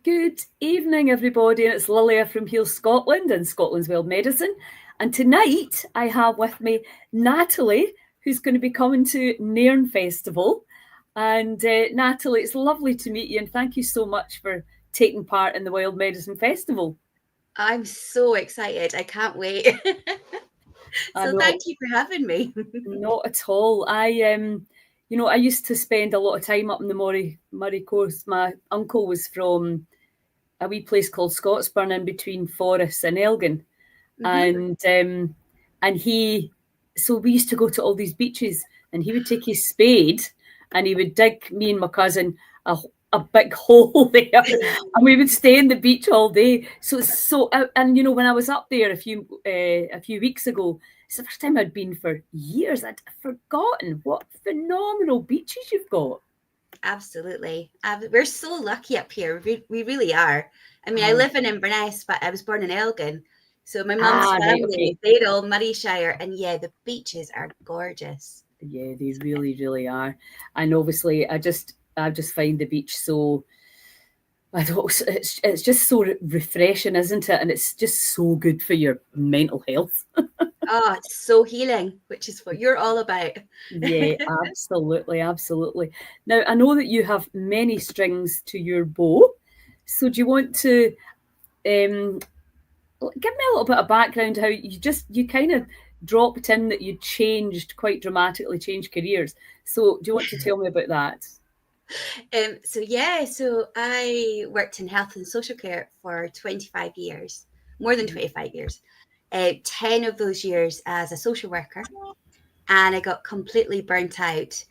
Good evening, everybody. And it's Lilia from Heal Scotland and Scotland's Wild Medicine. And tonight I have with me Natalie, who's going to be coming to Nairn Festival. And Natalie, it's lovely to meet you. And thank you so much for taking part in the Wild Medicine Festival. I'm so excited. I can't wait. So thank you for having me. Not at all. I used to spend a lot of time up in the Murray Coast. My uncle was from a wee place called Scotsburn in between Forres and Elgin. Mm-hmm. And so we used to go to all these beaches, and he would take his spade and he would dig me and my cousin a big hole there, and we would stay in the beach all day. And when I was up there a few weeks ago, it's the first time I'd been for years. I'd forgotten what phenomenal beaches you've got. Absolutely. We're so lucky up here. We really are. I mean, I live in Inverness, but I was born in Elgin. So my mum's family, they're all Murrayshire. And yeah, the beaches are gorgeous. Yeah, they really, really are. And obviously, I just find the beach so... it's just so refreshing, isn't it? And it's just so good for your mental health. Oh, it's so healing, which is what you're all about. Yeah, absolutely, absolutely. Now, I know that you have many strings to your bow. So do you want to give me a little bit of background how you kind of dropped in that you quite dramatically changed careers. So do you want to tell me about that? So I worked in health and social care for 25 years, more than 25 years. 10 of those years as a social worker, and I got completely burnt out.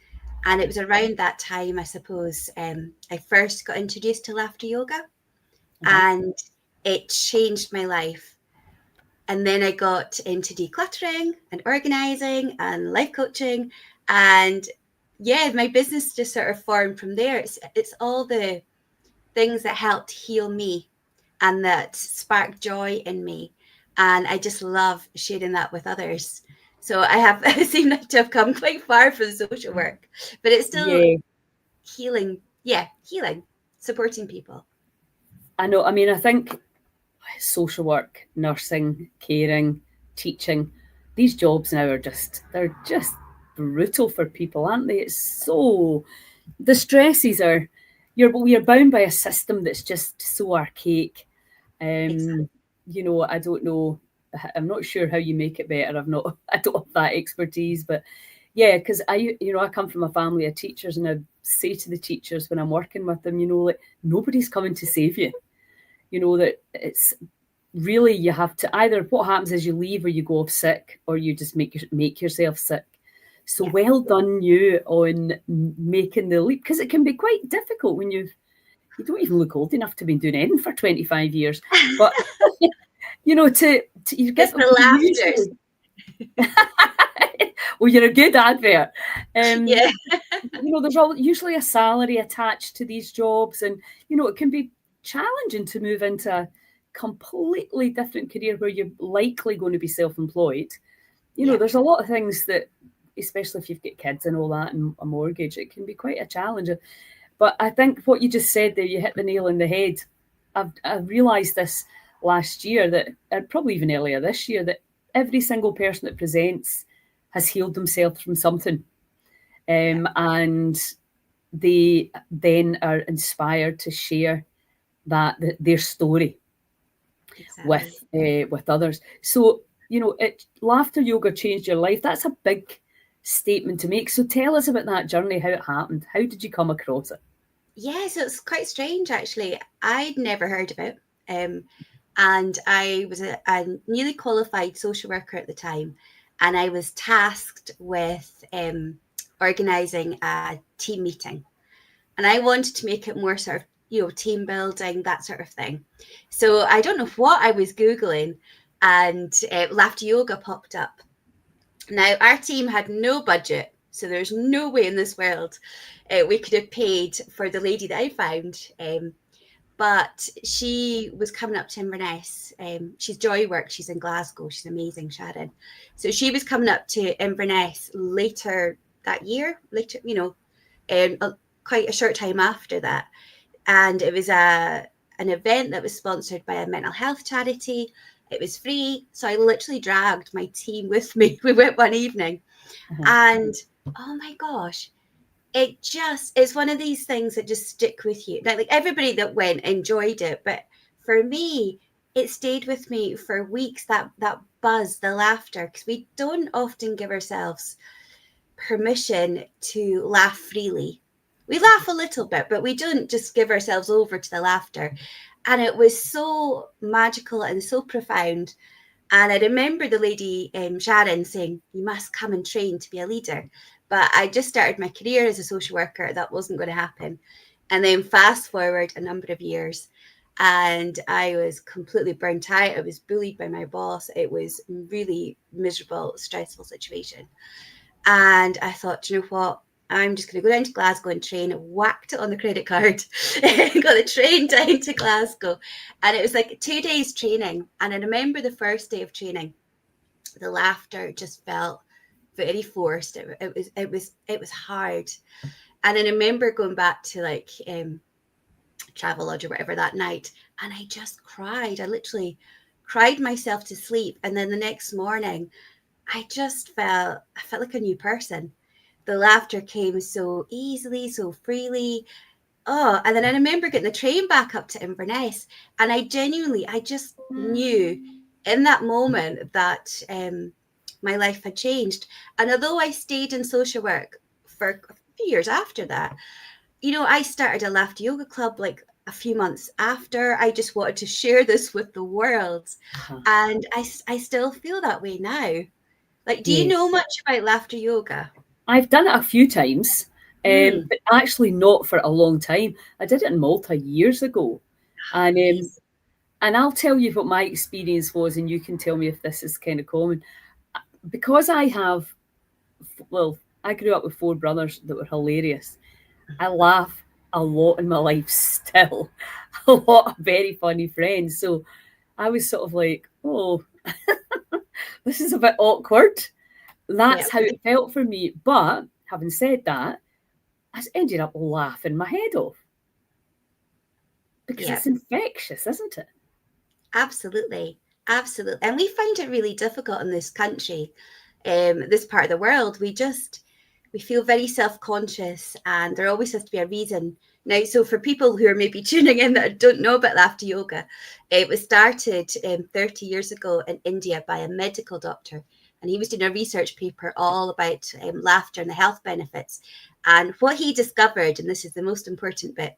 And it was around that time, I suppose, I first got introduced to laughter yoga, and it changed my life. And then I got into decluttering and organizing and life coaching, and yeah, my business just sort of formed from there. It's all the things that helped heal me and that sparked joy in me. And I just love sharing that with others. So I seem to have come quite far from social work, but it's still healing. Yeah, healing, supporting people. I know. I mean, I think social work, nursing, caring, teaching, these jobs now they're just brutal for people, aren't they? It's so... the stresses are... we are bound by a system that's just so archaic. Exactly. I don't know. I'm not sure how you make it better. I don't have that expertise, but yeah, because I come from a family of teachers, and I say to the teachers when I'm working with them, like, nobody's coming to save you. That it's really, you have to either... what happens is you leave or you go off sick, or you just make yourself sick. So well done you on making the leap, because it can be quite difficult when you don't even look old enough to be doing anything for 25 years. But, to you get the laughter. Well, you're a good advert. Yeah. There's usually a salary attached to these jobs, and, it can be challenging to move into a completely different career where you're likely going to be self-employed. There's a lot of things that, especially if you've got kids and all that and a mortgage, it can be quite a challenge. But I think what you just said there, you hit the nail on the head. I've realised this last year, that probably even earlier this year, that every single person that presents has healed themselves from something. And they then are inspired to share their story with others. So, laughter yoga changed your life. That's a big statement to make. So tell us about that journey, how it happened. How did you come across it? Yeah, so it's quite strange, actually. I'd never heard of it. And I was a newly qualified social worker at the time, and I was tasked with organising a team meeting. And I wanted to make it more sort of, team building, that sort of thing. So I don't know what I was Googling, and laughter yoga popped up. Now, our team had no budget, so there's no way in this world we could have paid for the lady that I found. But she was coming up to Inverness. She's Joywork. She's in Glasgow. She's amazing, Sharon. So she was coming up to Inverness later that year, quite a short time after that. And it was a an event that was sponsored by a mental health charity. It was free. So I literally dragged my team with me. We went one evening and oh my gosh, it's one of these things that just stick with you. Like everybody that went enjoyed it. But for me, it stayed with me for weeks, that buzz, the laughter, because we don't often give ourselves permission to laugh freely. We laugh a little bit, but we don't just give ourselves over to the laughter. And it was so magical and so profound. And I remember the lady, Sharon, saying, you must come and train to be a leader. But I just started my career as a social worker. That wasn't going to happen. And then fast forward a number of years, and I was completely burnt out. I was bullied by my boss. It was really miserable, stressful situation. And I thought, you know what? I'm just going to go down to Glasgow and train. Whacked it on the credit card, got the train down to Glasgow. And it was like 2 days training. And I remember the first day of training, the laughter just felt very forced. It was hard. And I remember going back to like Travelodge or whatever that night, and I just cried. I literally cried myself to sleep. And then the next morning, I felt like a new person. The laughter came so easily, so freely. Oh, and then I remember getting the train back up to Inverness, and I just knew in that moment that my life had changed. And although I stayed in social work for a few years after that, you know, I started a laughter yoga club like a few months after. I just wanted to share this with the world. And I still feel that way now. Like, do you know much about laughter yoga? I've done it a few times, but actually not for a long time. I did it in Malta years ago. And I'll tell you what my experience was, and you can tell me if this is kind of common. Because I grew up with 4 brothers that were hilarious. I laugh a lot in my life still. A lot of very funny friends. So I was sort of like, oh, this is a bit awkward. That's how it felt for me. But having said that, I ended up laughing my head off. Because it's infectious, isn't it? Absolutely. Absolutely. And we find it really difficult in this country, this part of the world. We feel very self-conscious, and there always has to be a reason. Now, so for people who are maybe tuning in that don't know about laughter yoga, it was started 30 years ago in India by a medical doctor. And he was doing a research paper all about laughter and the health benefits. And what he discovered, and this is the most important bit,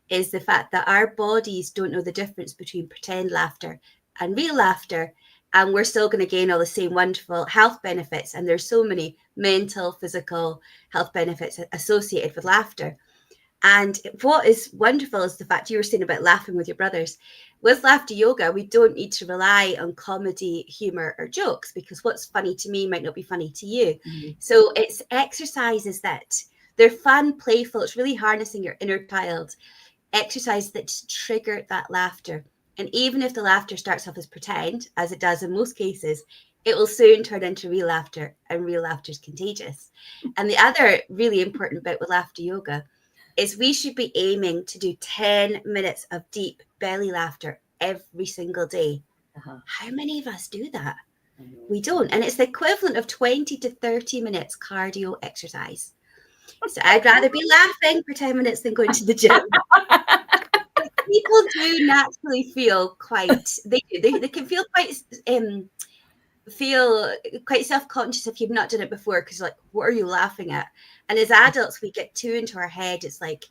is the fact that our bodies don't know the difference between pretend laughter and real laughter. And we're still going to gain all the same wonderful health benefits. And there's so many mental, physical health benefits associated with laughter. And what is wonderful is the fact you were saying about laughing with your brothers. With laughter yoga, we don't need to rely on comedy, humor, or jokes, because what's funny to me might not be funny to you. So it's exercises that they're fun, playful. It's really harnessing your inner child. Exercises that just trigger that laughter. And even if the laughter starts off as pretend, as it does in most cases, it will soon turn into real laughter, and real laughter is contagious. And the other really important bit with laughter yoga is we should be aiming to do 10 minutes of deep belly laughter every single day. How many of us do that? We don't. And it's the equivalent of 20 to 30 minutes cardio exercise. So I'd rather be laughing for 10 minutes than going to the gym. People do naturally feel they can feel quite self-conscious if you've not done it before, because like, what are you laughing at? And as adults, we get too into our head. It's like,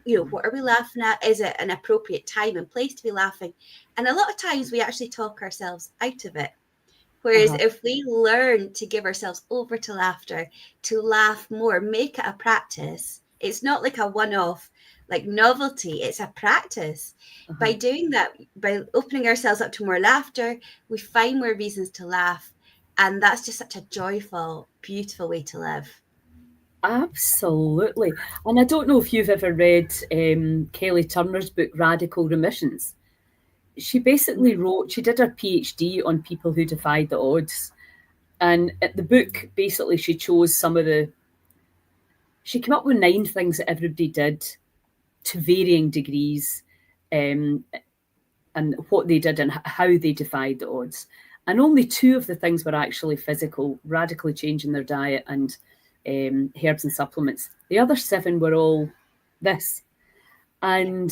you know, what are we laughing at? Is it an appropriate time and place to be laughing? And a lot of times we actually talk ourselves out of it. Whereas if we learn to give ourselves over to laughter, to laugh more, make it a practice, it's not like a one-off, like novelty, it's a practice. By doing that, by opening ourselves up to more laughter, we find more reasons to laugh. And that's just such a joyful, beautiful way to live. Absolutely. And I don't know if you've ever read Kelly Turner's book, Radical Remissions. She basically she did her PhD on people who defied the odds. And at the book, basically, she chose she came up with 9 things that everybody did to varying degrees. and what they did and how they defied the odds. And only 2 of the things were actually physical, radically changing their diet and herbs and supplements. The other 7 were all this. And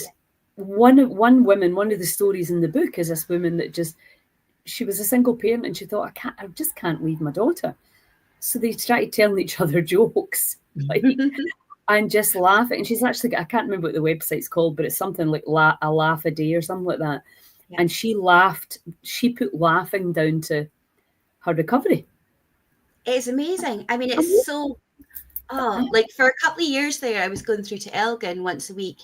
one of the stories in the book is this woman that she was a single parent and she thought, I just can't leave my daughter. So they started telling each other jokes, like, and just laughing. And she's actually, I can't remember what the website's called, but it's something like a laugh a day or something like that. Yeah. And she put laughing down to her recovery. It's amazing. I mean, it's so, like for a couple of years there, I was going through to Elgin once a week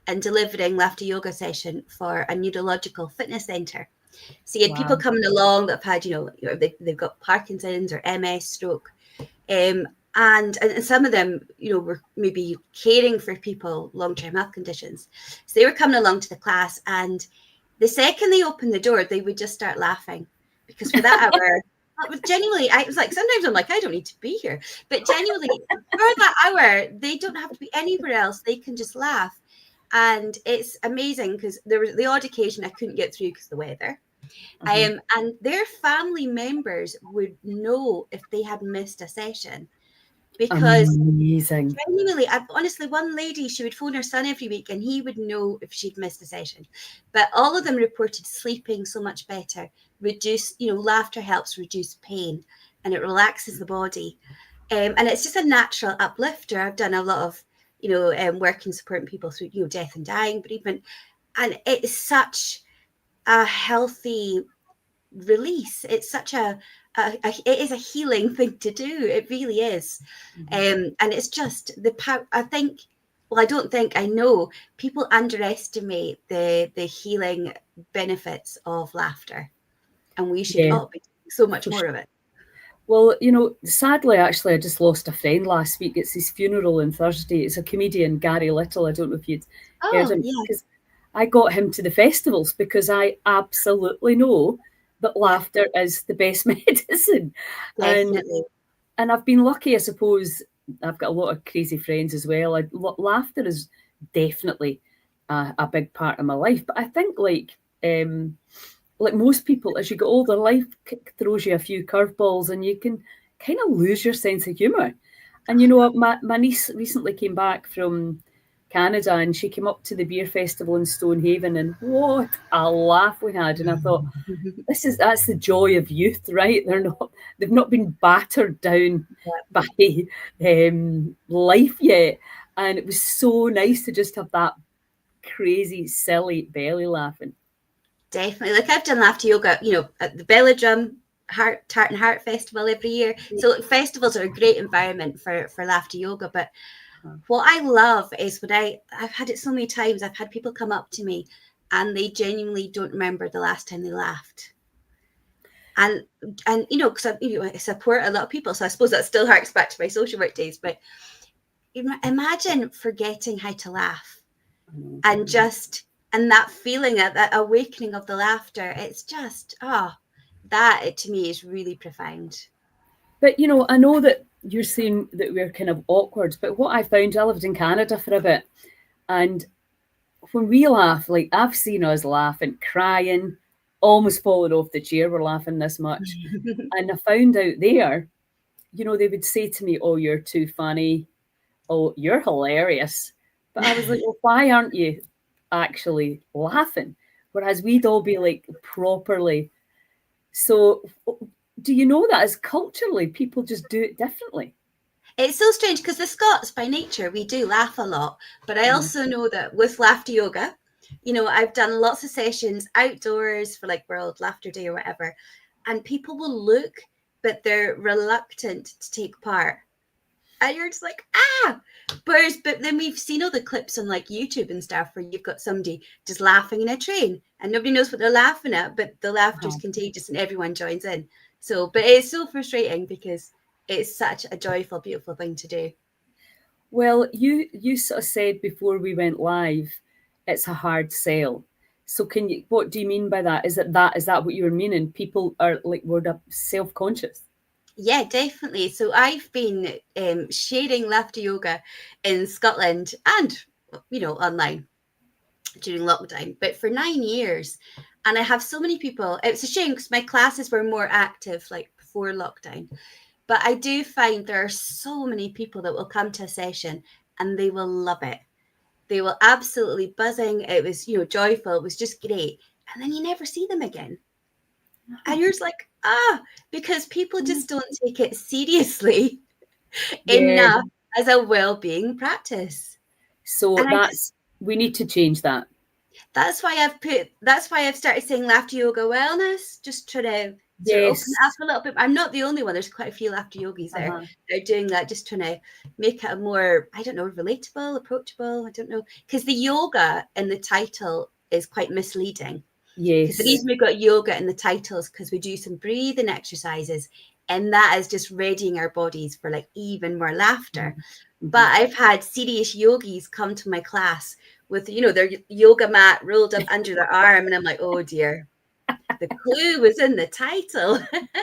and delivering laughter yoga session for a neurological fitness centre. So you had people coming along that have had, they've got Parkinson's or MS, stroke. And some of them, were maybe caring for people, long-term health conditions. So they were coming along to the class, and the second they opened the door, they would just start laughing, because for that hour, genuinely, I was like, sometimes I'm like, I don't need to be here. But genuinely, for that hour, they don't have to be anywhere else. They can just laugh. And it's amazing, because there was the odd occasion I couldn't get through because of the weather. And their family members would know if they had missed a session, because amazing. Genuinely, honestly, one lady, she would phone her son every week and he would know if she'd missed a session. But all of them reported sleeping so much better. Laughter helps reduce pain and it relaxes the body. And it's just a natural uplifter. I've done a lot of, work and supporting people through, death and dying, bereavement. And it is such a healthy release. It's such it is a healing thing to do. It really is. And it's just the power. I know people underestimate the healing benefits of laughter, and we should all be doing so much more of it. Well, sadly, actually, I just lost a friend last week. It's his funeral on Thursday. It's a comedian, Gary Little. I don't know if you'd heard him. Because I got him to the festivals because I absolutely know that laughter is the best medicine. Definitely. And I've been lucky, I suppose. I've got a lot of crazy friends as well. Laughter is definitely a big part of my life. But I think like most people, as you get older, life throws you a few curveballs and you can kind of lose your sense of humour. And, my niece recently came back from Canada and she came up to the beer festival in Stonehaven, and what a laugh we had. And I thought, that's the joy of youth, right? They've not been battered down by life yet. And it was so nice to just have that crazy, silly belly laughing. Definitely. Like I've done laughter yoga, at the Belly Drum Tart and Heart Festival every year. So festivals are a great environment for laughter yoga. But what I love is when I've had it so many times, I've had people come up to me and they genuinely don't remember the last time they laughed. And because I support a lot of people, so I suppose that still harks back to my social work days. But imagine forgetting how to laugh, and that feeling, that awakening of the laughter. It's just that to me is really profound. But I know that you're saying that we're kind of awkward, but what I found, I lived in Canada for a bit, and when we laugh, like I've seen us laughing, crying, almost falling off the chair, we're laughing this much. And I found out there, they would say to me, "Oh, you're too funny. Oh, you're hilarious." But I was like, well, why aren't you actually laughing? Whereas we'd all be like properly. So do you know that as culturally, people just do it differently? It's so strange because the Scots, by nature, we do laugh a lot. But I also know that with laughter yoga, I've done lots of sessions outdoors for like World Laughter Day or whatever, and people will look, but they're reluctant to take part. And you're just like, but then we've seen all the clips on like YouTube and stuff where you've got somebody just laughing in a train and nobody knows what they're laughing at, but the laughter is contagious and everyone joins in. So, but it's so frustrating because it's such a joyful, beautiful thing to do. Well, you sort of said before we went live, it's a hard sell. So what do you mean by that? Is that what you were meaning? People are like, we're self-conscious. Yeah, definitely. So I've been sharing laughter yoga in Scotland and, online. during lockdown, but for 9 years. And I have so many people. It's a shame because my classes were more active like before lockdown. But I do find there are so many people that will come to a session and they will love it. They will absolutely buzzing. It was, joyful. It was just great. And then you never see them again. And you're just like, because people just don't take it seriously enough as a well-being practice. So we need to change that. That's why I've started saying laughter yoga wellness, just trying to sort of open it up a little bit. I'm not the only one. There's quite a few laughter yogis there. They're doing that, just trying to make it a more, I don't know, relatable, approachable. I don't know. Because the yoga in the title is quite misleading. Yes. Because the reason we've got yoga in the title is because we do some breathing exercises, and that is just readying our bodies for like even more laughter. Mm-hmm. But I've had serious yogis come to my class with, their yoga mat rolled up under their arm. And I'm like, oh dear, the clue was in the title. but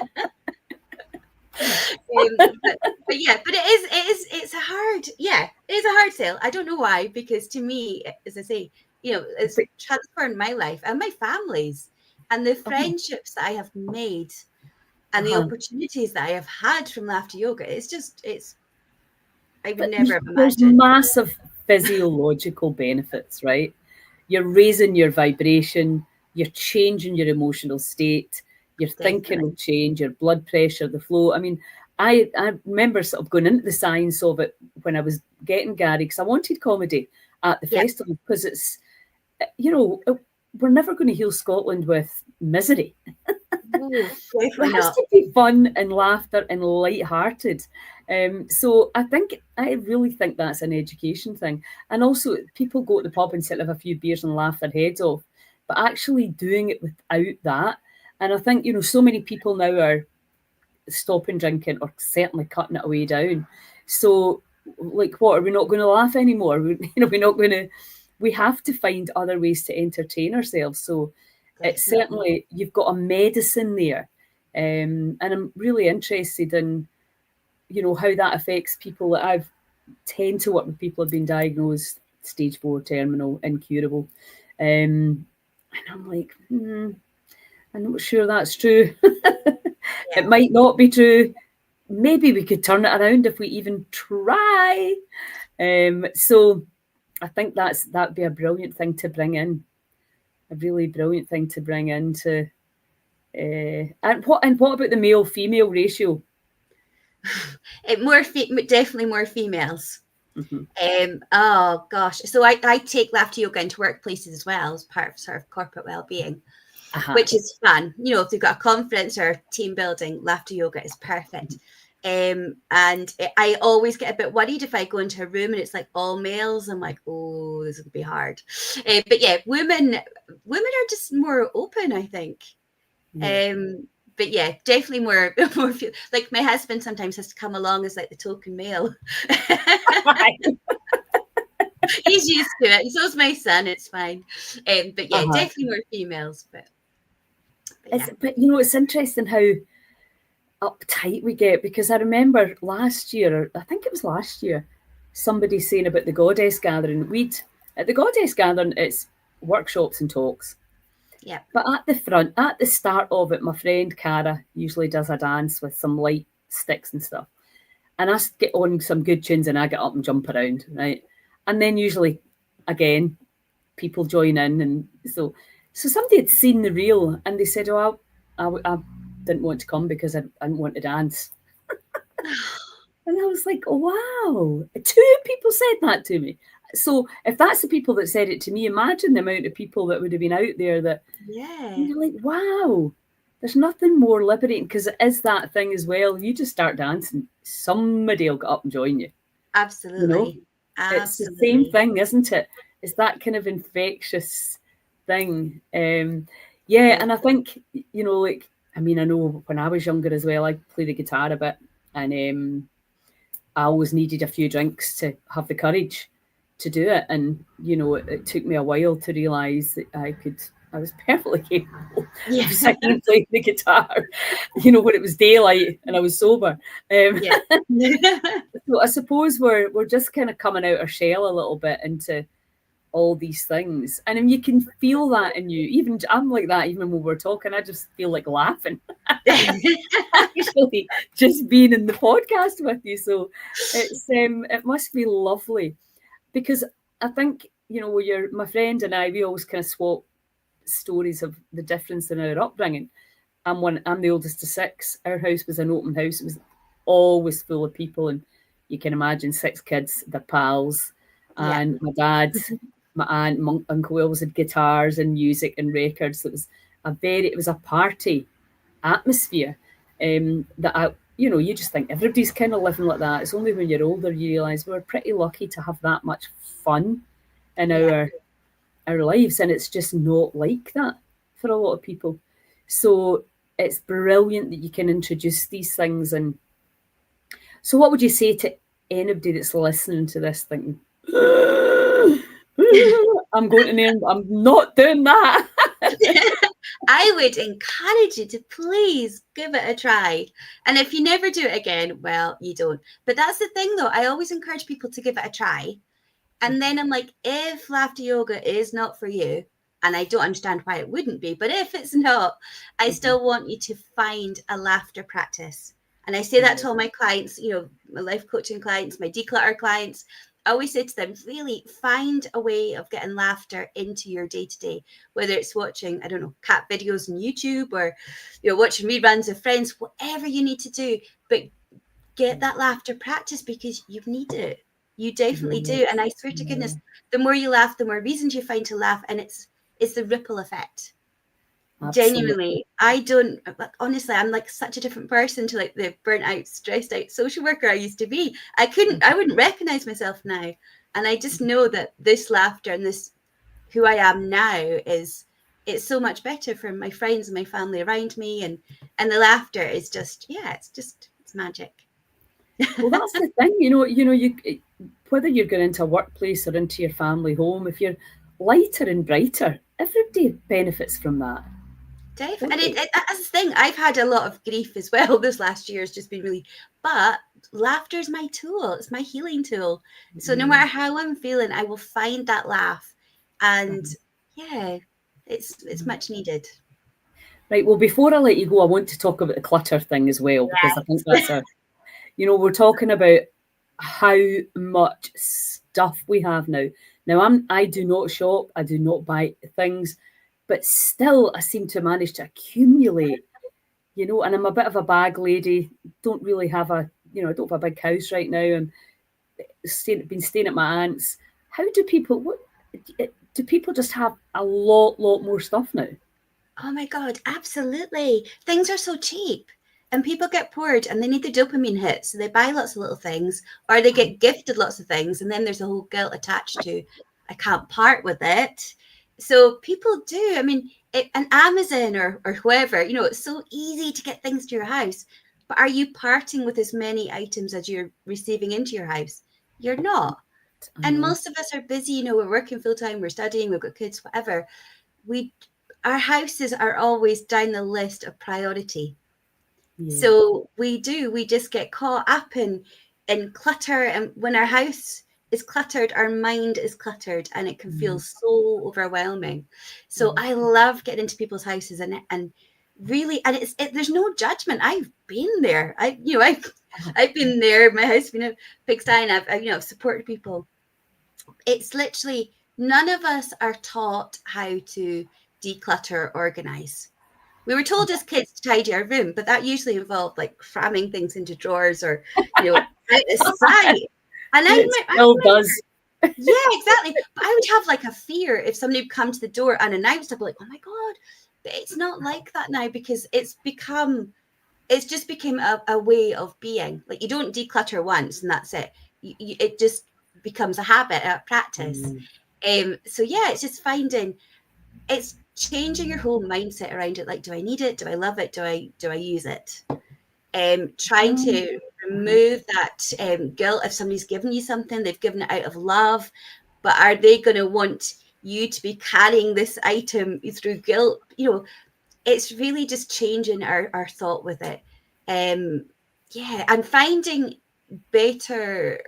it's a hard sell. I don't know why, because to me, as I say, it's transformed my life and my family's, and the friendships that I have made and the opportunities that I have had from laughter yoga. I would never have imagined. There's massive physiological benefits, right? You're raising your vibration, you're changing your emotional state, your thinking will change, your blood pressure, the flow. I mean, I remember sort of going into the science of it when I was getting Gary, because I wanted comedy at the festival, because it's, we're never going to heal Scotland with misery. It has to be fun and laughter and light-hearted. So I really think that's an education thing. And also, people go to the pub and sit and have a few beers and laugh their heads off, but actually doing it without that. And I think, so many people now are stopping drinking or certainly cutting it away down. So, like, what, are we not going to laugh anymore? We're not going to. We have to find other ways to entertain ourselves. So it's certainly, you've got a medicine there. And I'm really interested in, how that affects people. That tend to work with people who have been diagnosed stage 4, terminal, incurable. And I'm like, I'm not sure that's true. It might not be true. Maybe we could turn it around if we even try. So I think that'd be a brilliant thing to bring in. A really brilliant thing to bring into. And what about the male-female ratio? Definitely more females. Mm-hmm. Oh gosh, so I take laughter yoga into workplaces as well as part of sort of corporate well-being, which is fun. If they've got a conference or team building, laughter yoga is perfect. And I always get a bit worried if I go into a room and it's like all males. I'm like, oh, this would be hard. But yeah, women are just more open, I think. But yeah, definitely more like my husband sometimes has to come along as like the token male. He's used to it. So's my son. It's fine. But yeah, definitely more females. But it's interesting how uptight we get, because I remember last year, I think it was last year, somebody saying about the Goddess Gathering. At the Goddess Gathering, it's workshops and talks. Yeah. But at the start of it, my friend Cara usually does a dance with some light sticks and stuff. And I get on some good tunes and I get up and jump around, right? And then usually, again, people join in. And so somebody had seen the reel and they said, oh, I didn't want to come because I didn't want to dance. And I was like, oh, wow. 2 people said that to me. So if that's the people that said it to me, imagine the amount of people that would have been out there that, you're like, wow, there's nothing more liberating, because it is that thing as well. You just start dancing, somebody will get up and join you. Absolutely. It's the same thing, isn't it? It's that kind of infectious thing. And I think, I know when I was younger as well, I played the guitar a bit, and I always needed a few drinks to have the courage to do it. And, it took me a while to realise that I was perfectly capable of singing and playing the guitar, when it was daylight and I was sober. So I suppose we're just kind of coming out our shell a little bit into all these things. And you can feel that in you. Even I'm like that, even when we're talking, I just feel like laughing. Actually, just being in the podcast with you. So it must be lovely, because I think, my friend and I, we always kind of swap stories of the difference in our upbringing. I'm the oldest of six. Our house was an open house. It was always full of people, and you can imagine 6 kids, their pals, and my dad, my aunt, my uncle always had guitars and music and records. It was a party atmosphere. That you just think everybody's kind of living like that. It's only when you're older you realise we're pretty lucky to have that much fun in our lives, and it's just not like that for a lot of people. So it's brilliant that you can introduce these things. And so what would you say to anybody that's listening to this thinking, I'm going to Nairn, I'm not doing that? I would encourage you to please give it a try. And if you never do it again, well, you don't. But that's the thing, though. I always encourage people to give it a try. And then I'm like, if laughter yoga is not for you, and I don't understand why it wouldn't be, but if it's not, I still want you to find a laughter practice. And I say that to all my clients, my life coaching clients, my declutter clients. I always say to them, really find a way of getting laughter into your day-to-day, whether it's watching, I don't know, cat videos on YouTube, or watching reruns of Friends, whatever you need to do, but get that laughter practice, because you need it. You definitely do. And I swear to goodness, the more you laugh, the more reasons you find to laugh. And it's the ripple effect. Absolutely. Genuinely, honestly, I'm like such a different person to like the burnt out, stressed out social worker I used to be. I wouldn't recognize myself now. And I just know that this laughter and this, who I am now, it's so much better for my friends and my family around me. And the laughter is just, it's magic. Well, that's the thing, you whether you're going into a workplace or into your family home, if you're lighter and brighter, everybody benefits from that. Definitely. And that's the thing. I've had a lot of grief as well. This last year has just been really, but laughter is my tool. It's my healing tool. So no matter how I'm feeling, I will find that laugh. And it's much needed. Right. Well, before I let you go, I want to talk about the clutter thing as well, because I think that's we're talking about how much stuff we have now. Now, I do not shop. I do not buy things, but still I seem to manage to accumulate, and I'm a bit of a bag lady. Don't really have I don't have a big house right now, and been staying at my aunt's. How do people, do people just have a lot more stuff now? Oh my God, absolutely. Things are so cheap. And people get bored and they need the dopamine hit. So they buy lots of little things, or they get gifted lots of things. And then there's a whole guilt attached to, I can't part with it. So people do. I mean, an Amazon or whoever, it's so easy to get things to your house. But are you parting with as many items as you're receiving into your house? You're not. And most of us are busy. We're working full time, we're studying, we've got kids, whatever. Our houses are always down the list of priority. So we just get caught up in clutter. And when our house is cluttered, our mind is cluttered, and it can feel so overwhelming. So I love getting into people's houses and really, and there's no judgment. I've been there. I've been there. My house has been a pigsty, and I've supported people. It's literally, none of us are taught how to declutter, organize. We were told as kids to tidy our room, but that usually involved like cramming things into drawers or, out of sight. And it still does. Yeah, exactly. But I would have like a fear if somebody would come to the door and announced, I'd be like, oh my God. But it's not like that now, because it's just became a way of being. Like, you don't declutter once and that's it. It just becomes a habit, a practice. So it's just it's changing your whole mindset around it. Like, do I need it? Do I love it? Do I use it? Trying to remove that guilt. If somebody's given you something, they've given it out of love, but are they going to want you to be carrying this item through guilt? It's really just changing our thought with it. And finding better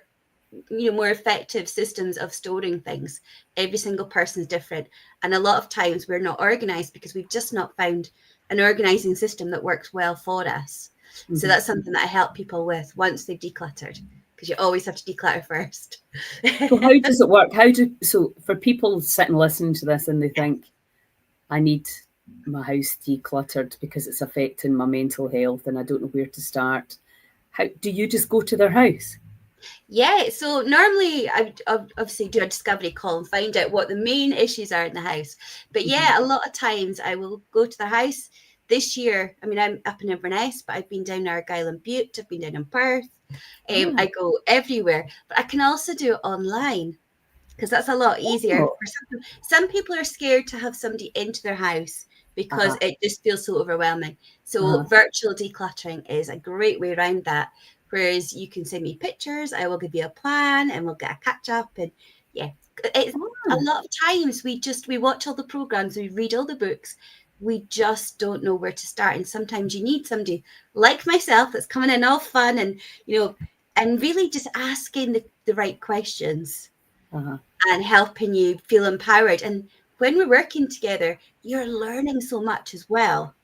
more effective systems of storing things. Every single person is different, and a lot of times we're not organized because we've just not found an organizing system that works well for us. So that's something that I help people with once they've decluttered, because you always have to declutter first. So how does it work? So for people sitting listening to this and they think, I need my house decluttered because it's affecting my mental health and I don't know where to start. How do you just go to their house? Yeah, so normally I obviously do a discovery call and find out what the main issues are in the house. But yeah, a lot of times I will go to the house. This year, I mean, I'm up in Inverness, but I've been down Argyll and Bute, I've been down in Perth. I go everywhere, but I can also do it online because that's a lot easier. Oh. For some people are scared to have somebody into their house because it just feels so overwhelming. So virtual decluttering is a great way around that. Whereas you can send me pictures, I will give you a plan, and we'll get a catch up. And yeah, it's a lot of times we watch all the programs, we read all the books, we just don't know where to start. And sometimes you need somebody like myself that's coming in all fun and and really just asking the right questions and helping you feel empowered. And when we're working together, you're learning so much as well.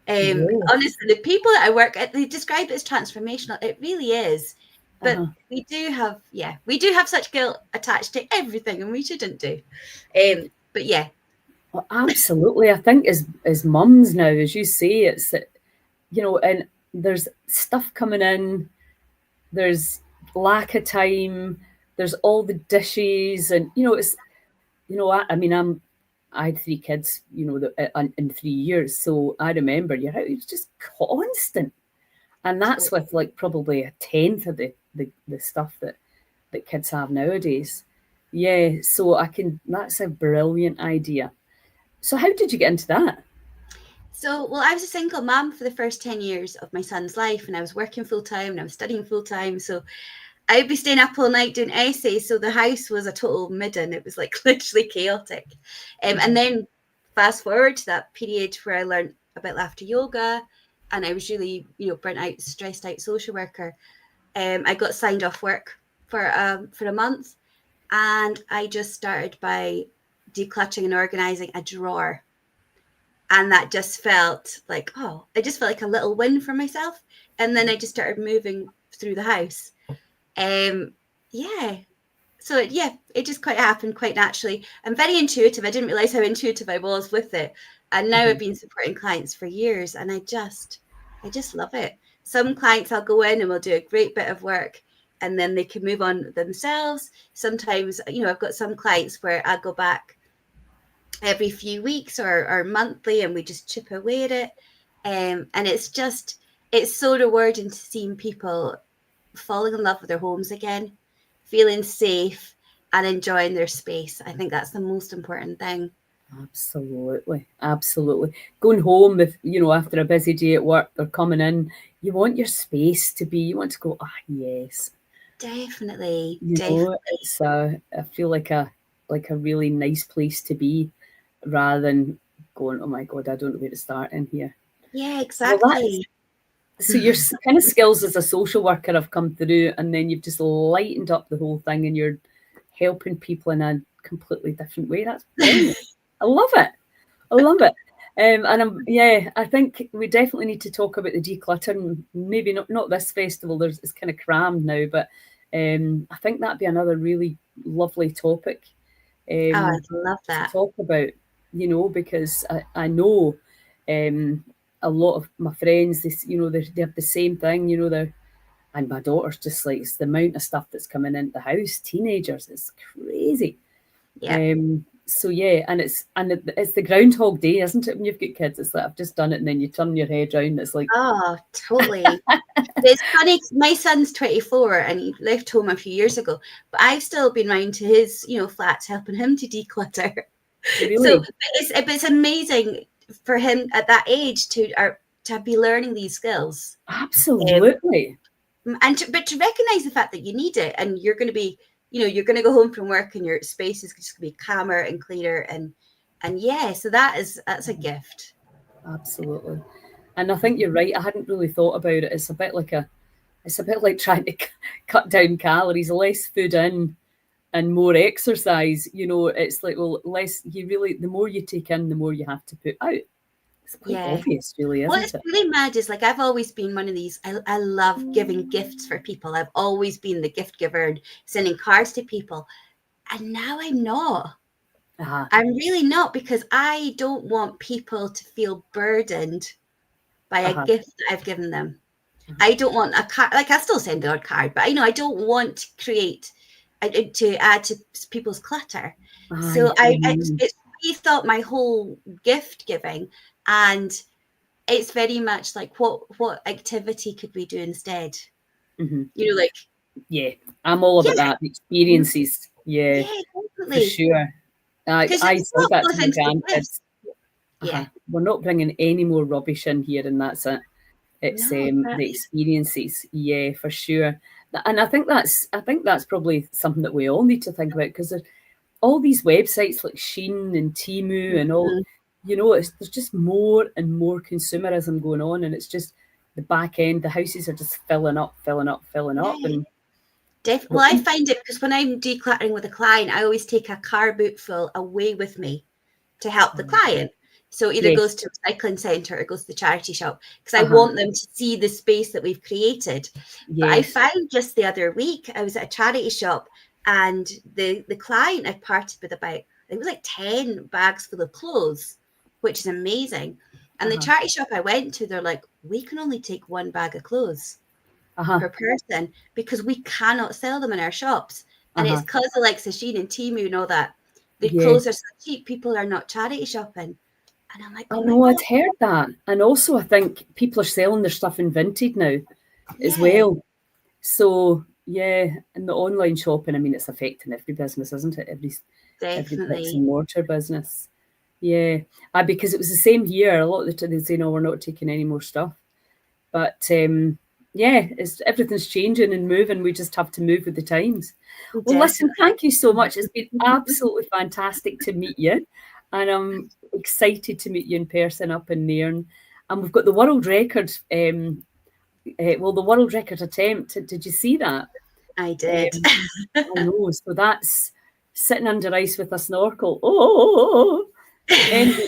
Honestly, the people that I work at, they describe it as transformational. It really is. But we do have such guilt attached to everything, and we shouldn't do. But yeah. Well, absolutely. I think as mums now, as you say, it's and there's stuff coming in, there's lack of time, there's all the dishes, and it's I mean I had 3 kids, in 3 years. So I remember it's just constant. And that's with like probably a tenth of the stuff that kids have nowadays. Yeah. So that's a brilliant idea. So how did you get into that? So, well, I was a single mom for the first 10 years of my son's life, and I was working full time and I was studying full time. So I'd be staying up all night doing essays. So the house was a total midden. It was like literally chaotic. And then fast forward to that period where I learned about laughter yoga, and I was really, burnt out, stressed out social worker. I got signed off work for a month, and I just started by decluttering and organizing a drawer. And that just felt like, I just felt like a little win for myself. And then I just started moving through the house. Yeah. So it just quite happened quite naturally. I'm very intuitive. I didn't realize how intuitive I was with it. And now I've been supporting clients for years, and I just love it. Some clients I'll go in and we'll do a great bit of work, and then they can move on themselves. Sometimes, I've got some clients where I go back every few weeks or monthly, and we just chip away at it. And it's so rewarding to see people falling in love with their homes again, feeling safe and enjoying their space. I think that's the most important thing. Absolutely. Absolutely. Going home with, after a busy day at work or coming in, you want your space to be, you want to go, yes. Definitely. It's I feel like a really nice place to be, rather than going, oh my God, I don't know where to start in here. Yeah, exactly. So your kind of skills as a social worker have come through, and then you've just lightened up the whole thing, and you're helping people in a completely different way. That's brilliant. I love it. I love it. And I think we definitely need to talk about the decluttering. Maybe not this festival. It's kind of crammed now, but I think that'd be another really lovely topic. I'd love that to talk about. Because I know a lot of my friends. They have the same thing. And my daughter's just like, it's the amount of stuff that's coming into the house. Teenagers, it's crazy. Yeah. So and it's the Groundhog Day, isn't it? When you've got kids, it's like, I've just done it, and then you turn your head around. It's like, totally. It's funny. My son's 24 and he left home a few years ago, but I've still been round to his, flats helping him to declutter. Really? So it's amazing for him at that age to be learning these skills. Absolutely. But to recognize the fact that you need it, and you're going to be, you're going to go home from work and your space is just going to be calmer and cleaner, and so that's a gift. Absolutely. And I think you're right. I hadn't really thought about it. It's a bit like it's a bit like trying to cut down calories, less food in and more exercise. You know, it's like, well, less, the more you take in, the more you have to put out. It's quite obvious, really, isn't What's it? really mad is, like, I've always been one of these, I love giving gifts for people. I've always been the gift giver and sending cards to people. And now I'm not. I'm really not, because I don't want people to feel burdened by a gift that I've given them. I don't want a card, like, I still send the odd card, but I don't want to create, to add to people's clutter. So it's rethought my whole gift giving, and it's very much like, what activity could we do instead? You know, like, I'm all about that. Experiences, for sure. I said that to my grandkids. We're not bringing any more rubbish in here, and that's it. It's the experiences, for sure. And I think that's probably something that we all need to think about, because all these websites like Shein and Temu and all, you know, there's just more and more consumerism going on, and it's just the back end, the houses are just filling up. And well, I find it, because when I'm decluttering with a client, I always take a car boot full away with me to help the client. So it either goes to a recycling centre or goes to the charity shop, because I want them to see the space that we've created. But I found just the other week, I was at a charity shop, and the client I parted with about, it was like 10 bags full of clothes, which is amazing. And the charity shop I went to, they're like, we can only take 1 bag of clothes per person, because we cannot sell them in our shops. And it's because of, like, Shein and Temu and all that. The clothes are so cheap, people are not charity shopping. And I'm like, I know, I'd heard that. And also, I think people are selling their stuff in Vinted now as well. So, and the online shopping, I mean, it's affecting every business, isn't it? Every bricks and mortar business. Because it was the same here. A lot of the time they say, no, we're not taking any more stuff. But everything's changing and moving. We just have to move with the times. Well, listen, thank you so much. It's been absolutely fantastic to meet you. And I'm excited to meet you in person up in Nairn. And we've got the world record, the world record attempt. Did you see that? I did. I know. So that's sitting under ice with a snorkel. Oh! And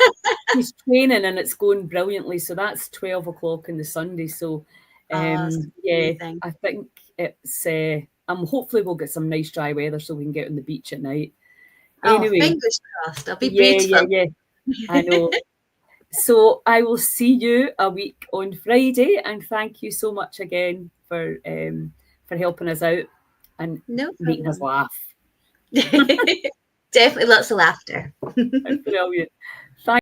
he's training and it's going brilliantly. So that's 12 o'clock on the Sunday. So I think it's hopefully we'll get some nice dry weather so we can get on the beach at night. Anyway, fingers crossed. It'll be beautiful. I know. So I will see you a week on Friday, and thank you so much again for helping us out and making us laugh. Definitely lots of laughter. Brilliant.